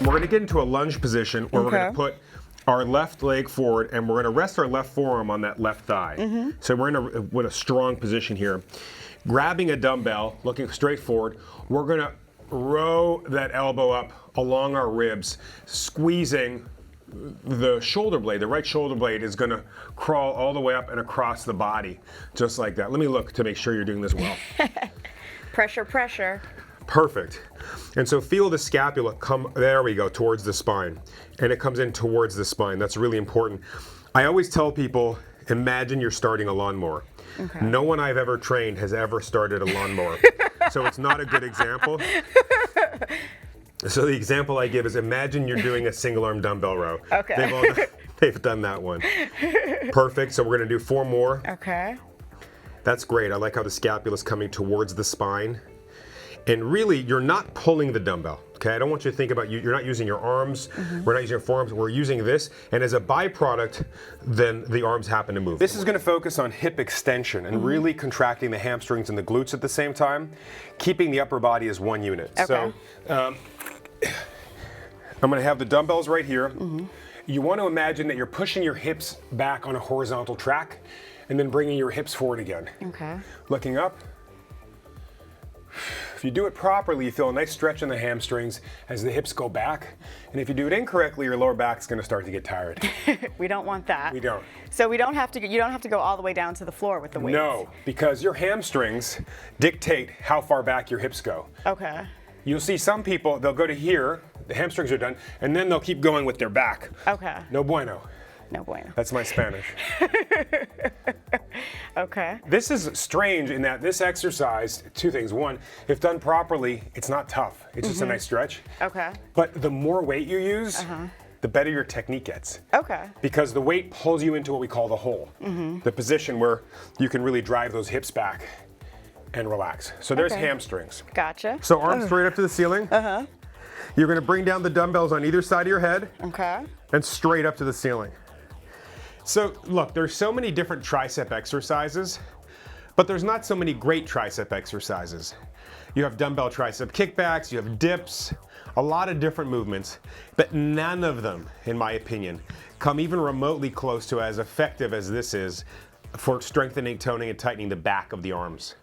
We're going to get into a lunge position where we're going to put our left leg forward and we're going to rest our left forearm on that left thigh. So we're in a strong position here. Grabbing a dumbbell, looking straight forward, we're going to row that elbow up along our ribs, squeezing the shoulder blade. The right shoulder blade is going to crawl all the way up and across the body, just like that. Let me look to make sure you're doing this well. Pressure, pressure. Perfect. And so feel the scapula come, there we go, towards the spine. And it comes in towards the spine. That's really important. I always tell people, imagine you're starting a lawnmower. Okay. No one I've ever trained has ever started a lawnmower. So it's not a good example. So the example I give is imagine you're doing a single arm dumbbell row. Okay. They've done that one. Perfect. So we're going to do 4 more. Okay. That's great. I like how the scapula is coming towards the spine. And really, you're not pulling the dumbbell, okay? I don't want you to think about you're not using your arms, we're not using your forearms, we're using this, and as a byproduct, then the arms happen to move. This is gonna focus on hip extension and really contracting the hamstrings and the glutes at the same time, keeping the upper body as one unit. Okay. So, I'm gonna have the dumbbells right here. You wanna imagine that you're pushing your hips back on a horizontal track, and then bringing your hips forward again. Okay. Looking up. If you do it properly, you feel a nice stretch in the hamstrings as the hips go back. And if you do it incorrectly, your lower back's going to start to get tired. We don't want that. We don't. So you don't have to go all the way down to the floor with the weights. No, because your hamstrings dictate how far back your hips go. Okay. You'll see some people, they'll go to here, the hamstrings are done, and then they'll keep going with their back. Okay. No bueno. No bueno. That's my Spanish. Okay. This is strange in that this exercise, 2 things. 1, if done properly, it's not tough. It's just a nice stretch. Okay. But the more weight you use, the better your technique gets. Okay. Because the weight pulls you into what we call the hole, the position where you can really drive those hips back and relax. So there's hamstrings. Gotcha. So arms straight up to the ceiling. You're going to bring down the dumbbells on either side of your head. Okay. And straight up to the ceiling. So look, there's so many different tricep exercises, but there's not so many great tricep exercises. You have dumbbell tricep kickbacks, you have dips, a lot of different movements, but none of them, in my opinion, come even remotely close to as effective as this is for strengthening, toning, and tightening the back of the arms.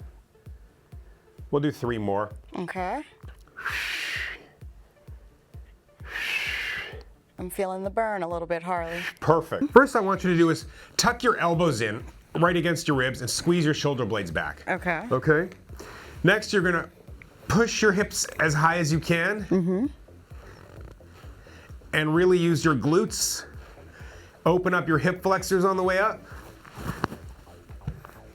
We'll do 3 more. Okay. I'm feeling the burn a little bit, Harley. Perfect. First I want you to do is tuck your elbows in right against your ribs and squeeze your shoulder blades back. Okay. Okay? Next you're gonna push your hips as high as you can. And really use your glutes. Open up your hip flexors on the way up.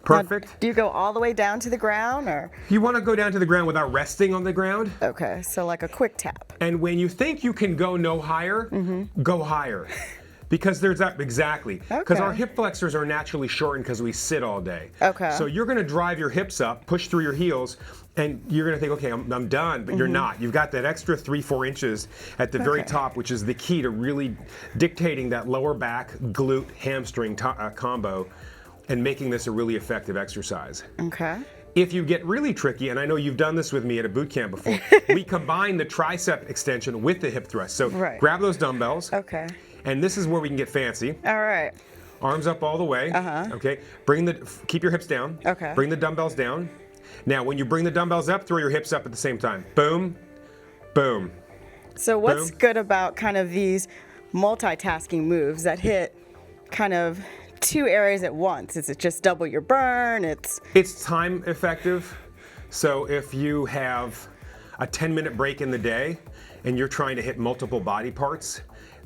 Perfect. Now, do you go all the way down to the ground, or? You want to go down to the ground without resting on the ground. Okay, so like a quick tap. And when you think you can go no higher, go higher. Because there's that, exactly. Because our hip flexors are naturally shortened because we sit all day. Okay. So you're going to drive your hips up, push through your heels, and you're going to think, okay, I'm done, but you're not. You've got that extra 3-4 inches at the very top, which is the key to really dictating that lower back, glute, hamstring combo, and making this a really effective exercise. Okay. If you get really tricky, and I know you've done this with me at a boot camp before, we combine the tricep extension with the hip thrust. So grab those dumbbells. Okay. And this is where we can get fancy. All right. Arms up all the way. Okay. Keep your hips down. Okay. Bring the dumbbells down. Now, when you bring the dumbbells up, throw your hips up at the same time. Boom, boom. So what's good about kind of these multitasking moves that hit kind of 2 areas at once? Is it just double your burn? It's time effective. So if you have a 10-minute break in the day and you're trying to hit multiple body parts,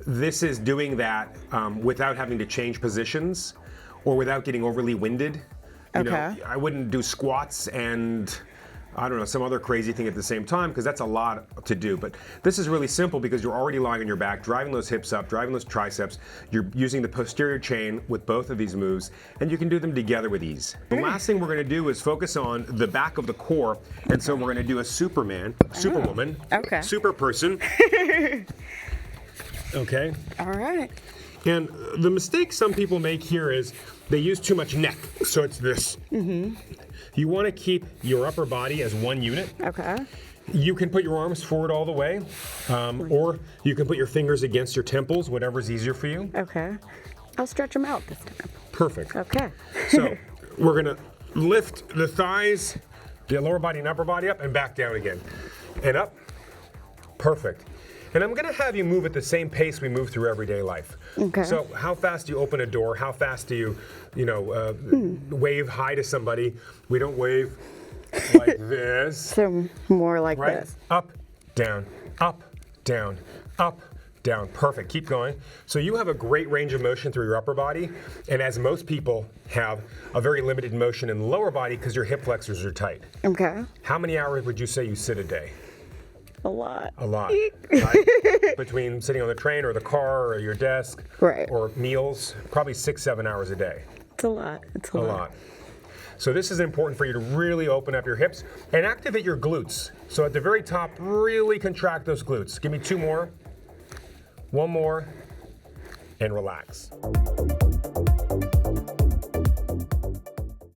this is doing that without having to change positions or without getting overly winded. You know, I wouldn't do squats and I don't know, some other crazy thing at the same time, because that's a lot to do. But this is really simple because you're already lying on your back, driving those hips up, driving those triceps. You're using the posterior chain with both of these moves, and you can do them together with ease. The last thing we're going to do is focus on the back of the core, and so we're going to do a Superman, Superwoman, super person. Okay. All right. And the mistake some people make here is they use too much neck, so it's this. You want to keep your upper body as one unit. Okay. You can put your arms forward all the way, or you can put your fingers against your temples, whatever's easier for you. Okay. I'll stretch them out this time. Perfect. Okay. So we're gonna lift the thighs, the lower body and upper body up, and back down again. And up. Perfect. And I'm gonna have you move at the same pace we move through everyday life. Okay. So how fast do you open a door? How fast do you, wave hi to somebody? We don't wave like this. So more like Right? this. Up, down, up, down, up, down. Perfect. Keep going. So you have a great range of motion through your upper body, and as most people have a very limited motion in the lower body because your hip flexors are tight. Okay. How many hours would you say you sit a day? A lot. A lot. Right? Between sitting on the train or the car or your desk, Right. or meals, probably 6-7 hours a day. It's a lot. It's a A lot. lot. So this is important for you to really open up your hips and activate your glutes. So at the very top, really contract those glutes. Give me 2 more. 1 more. And relax.